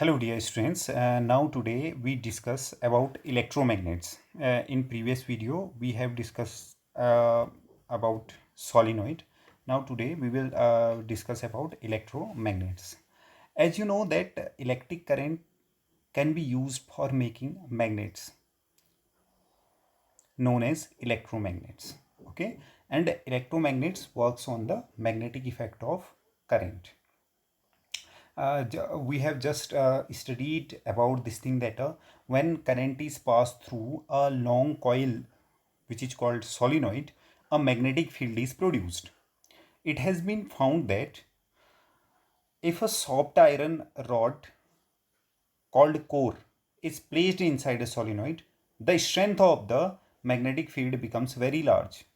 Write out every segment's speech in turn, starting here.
Hello dear students, now today we discuss about electromagnets. In previous video we have discussed about solenoid. Now today we will discuss about electromagnets. As you know that electric current can be used for making magnets known as electromagnets. Okay, and electromagnets works on the magnetic effect of current. We have just studied about this thing that when current is passed through a long coil which is called solenoid, a magnetic field is produced. It has been found that if a soft iron rod called core is placed inside a solenoid, the strength of the magnetic field becomes very large.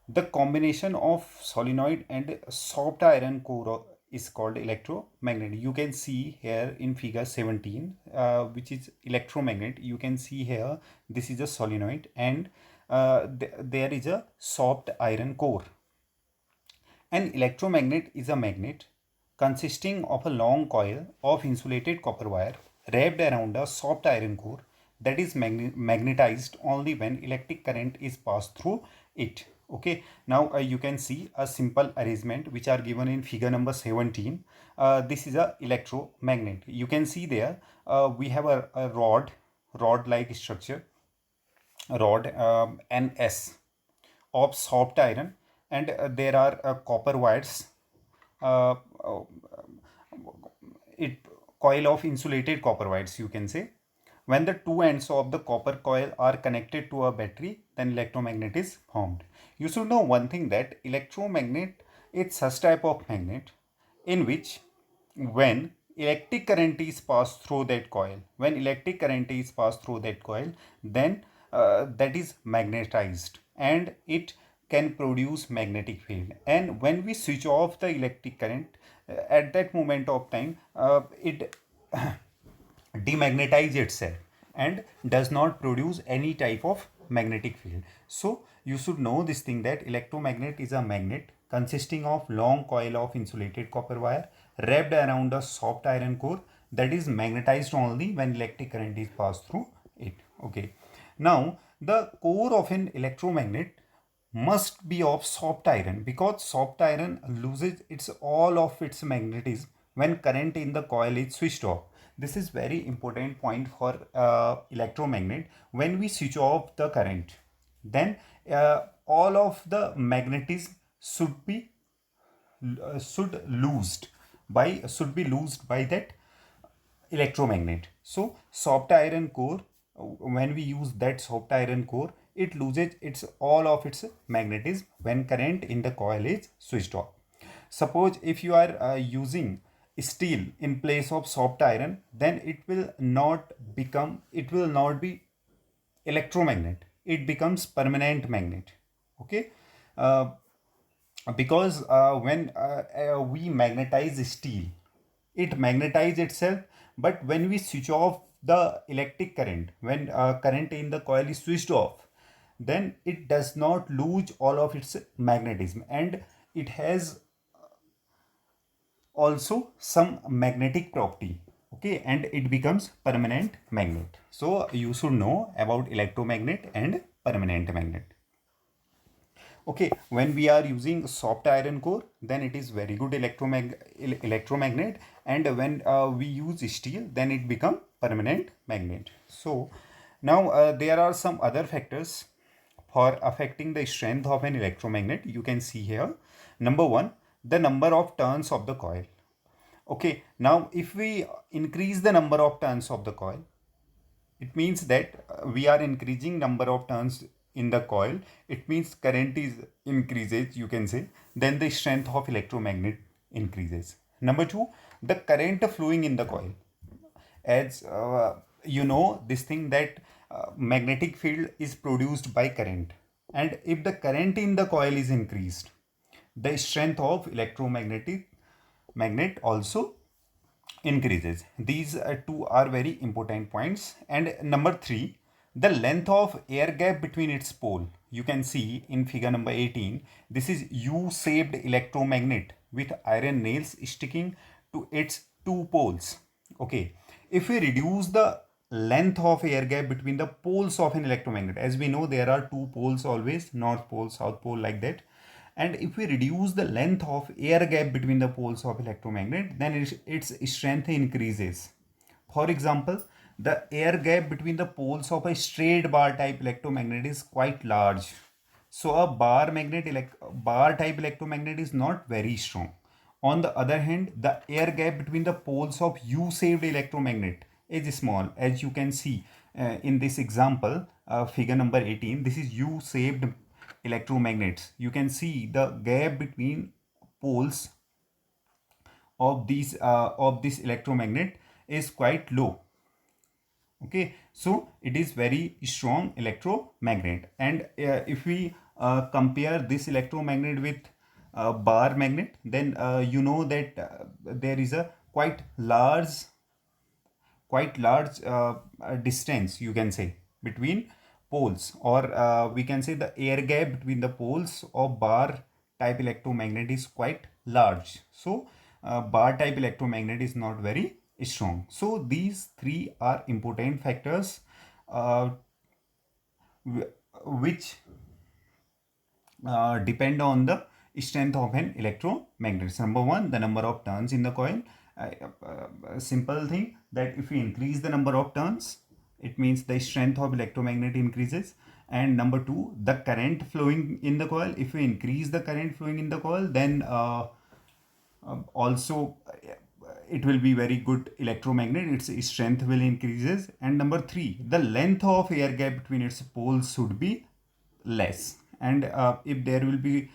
The combination of solenoid and soft iron core is called electromagnet. You can see here in figure 17, which is electromagnet. You can see here this is a solenoid and there is a soft iron core. An electromagnet is a magnet consisting of a long coil of insulated copper wire wrapped around a soft iron core that is magnetized only when electric current is passed through it. Okay, now you can see a simple arrangement which are given in figure number 17. This is a electromagnet. You can see there we have a rod like structure, rod NS of soft iron, and there are copper wires, uh, uh, it coil of insulated copper wires, you can say. When the two ends of the copper coil are connected to a battery, then electromagnet is formed. You should know one thing, that electromagnet is such type of magnet in which when electric current is passed through that coil, then that is magnetized and it can produce magnetic field. And when we switch off the electric current, at that moment of time, it demagnetize itself and does not produce any type of magnetic field. So you should know this thing, that electromagnet is a magnet consisting of long coil of insulated copper wire wrapped around a soft iron core that is magnetized only when electric current is passed through it. Okay, now the core of an electromagnet must be of soft iron, because soft iron loses its all of its magnetism when current in the coil is switched off. This is very important point for electromagnet. When we switch off the current, then all of the magnetism should be loosed by that electromagnet. So soft iron core, when we use that soft iron core, it loses its all of its magnetism when current in the coil is switched off. Suppose if you are using steel in place of soft iron, then it will not be electromagnet, it becomes permanent magnet. Okay, uh, because when we magnetize steel, it magnetizes itself, but when we switch off the electric current, when current in the coil is switched off, then it does not lose all of its magnetism, and it has also some magnetic property. Okay, and it becomes permanent magnet. So you should know about electromagnet and permanent magnet. Okay, when we are using soft iron core, then it is very good electromagnet, and when we use steel, then it become permanent magnet. So now there are some other factors for affecting the strength of an electromagnet. You can see here. Number one, the number of turns of the coil. Okay, now if we increase the number of turns of the coil, it means that we are increasing number of turns in the coil. It means current is increases, you can say, then the strength of electromagnet increases. Number two, the current flowing in the coil. As you know this thing, that magnetic field is produced by current, and if the current in the coil is increased, the strength of electromagnetic magnet also increases. These two are very important points. And number three, the length of air gap between its pole. You can see in figure number 18, this is U-shaped electromagnet with iron nails sticking to its two poles. Okay, if we reduce the length of air gap between the poles of an electromagnet, as we know there are two poles always, north pole, south pole, like that, and if we reduce the length of air gap between the poles of electromagnet, then its strength increases. For example, the air gap between the poles of a straight bar type electromagnet is quite large. So a bar type electromagnet is not very strong. On the other hand, the air gap between the poles of U-shaped electromagnet is small. As you can see in this example, figure number 18, this is U-shaped electromagnets. You can see the gap between poles of this electromagnet is quite low. Okay, so it is very strong electromagnet. And if we compare this electromagnet with bar magnet, then you know that there is a quite large distance, you can say, between poles, or we can say the air gap between the poles of bar type electromagnet is quite large. So bar type electromagnet is not very strong. So these three are important factors which depend on the strength of an electromagnet. Number one, the number of turns in the coil. Simple thing, that if we increase the number of turns, it means the strength of electromagnet increases. And number two, the current flowing in the coil. If we increase the current flowing in the coil, then also it will be very good electromagnet, its strength will increases. And number three, the length of air gap between its poles should be less. And if there will be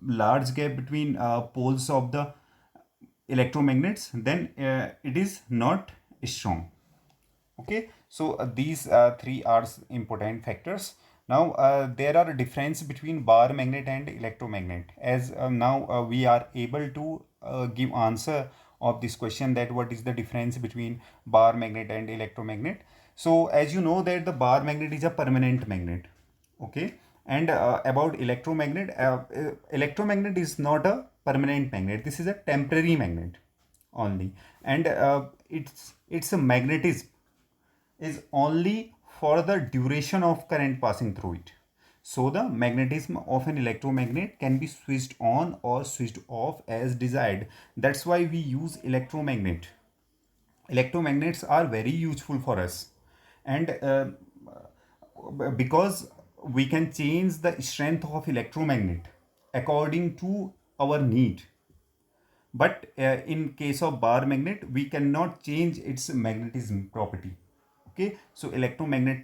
large gap between poles of the electromagnets, then it is not strong. Okay, so these three are important factors. Now there are a difference between bar magnet and electromagnet. As now we are able to give answer of this question, that what is the difference between bar magnet and electromagnet. So as you know that the bar magnet is a permanent magnet. Okay, and about electromagnet is not a permanent magnet, this is a temporary magnet only. And its a magnetism is only for the duration of current passing through it. So the magnetism of an electromagnet can be switched on or switched off as desired. That's why we use electromagnet. Electromagnets are very useful for us, and because we can change the strength of electromagnet according to our need. But in case of bar magnet, we cannot change its magnetism property. Okay, so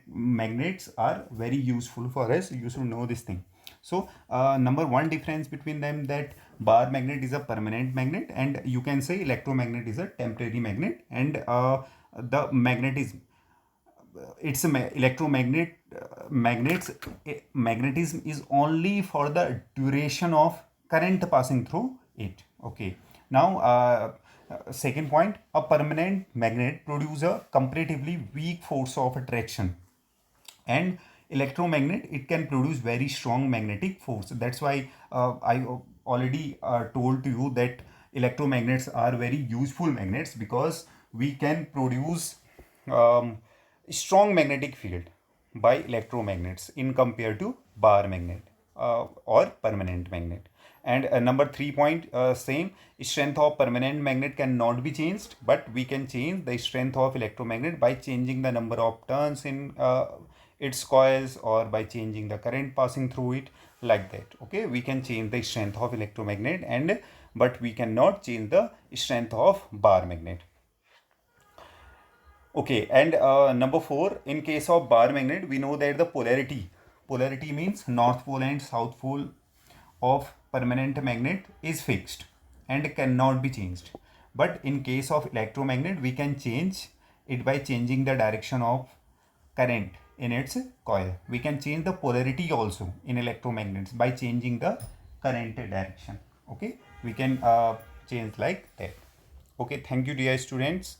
magnets are very useful for us, you should know this thing. So number one difference between them, that bar magnet is a permanent magnet, and you can say electromagnet is a temporary magnet. And the magnetism, it's a electromagnet magnetism is only for the duration of current passing through it. Okay, now second point, a permanent magnet produces a comparatively weak force of attraction, and electromagnet, it can produce very strong magnetic force. That's why I already told to you that electromagnets are very useful magnets, because we can produce strong magnetic field by electromagnets in compared to bar magnet or permanent magnet. And number 3 point, same, strength of permanent magnet cannot be changed, but we can change the strength of electromagnet by changing the number of turns in its coils, or by changing the current passing through it, like that. Okay, we can change the strength of electromagnet, and but we cannot change the strength of bar magnet. Okay, and number 4, in case of bar magnet, we know that the polarity means north pole and south pole of permanent magnet is fixed and cannot be changed. But in case of electromagnet, we can change it by changing the direction of current in its coil. We can change the polarity also in electromagnets by changing the current direction. Okay, we can change like that. Okay, thank you dear students.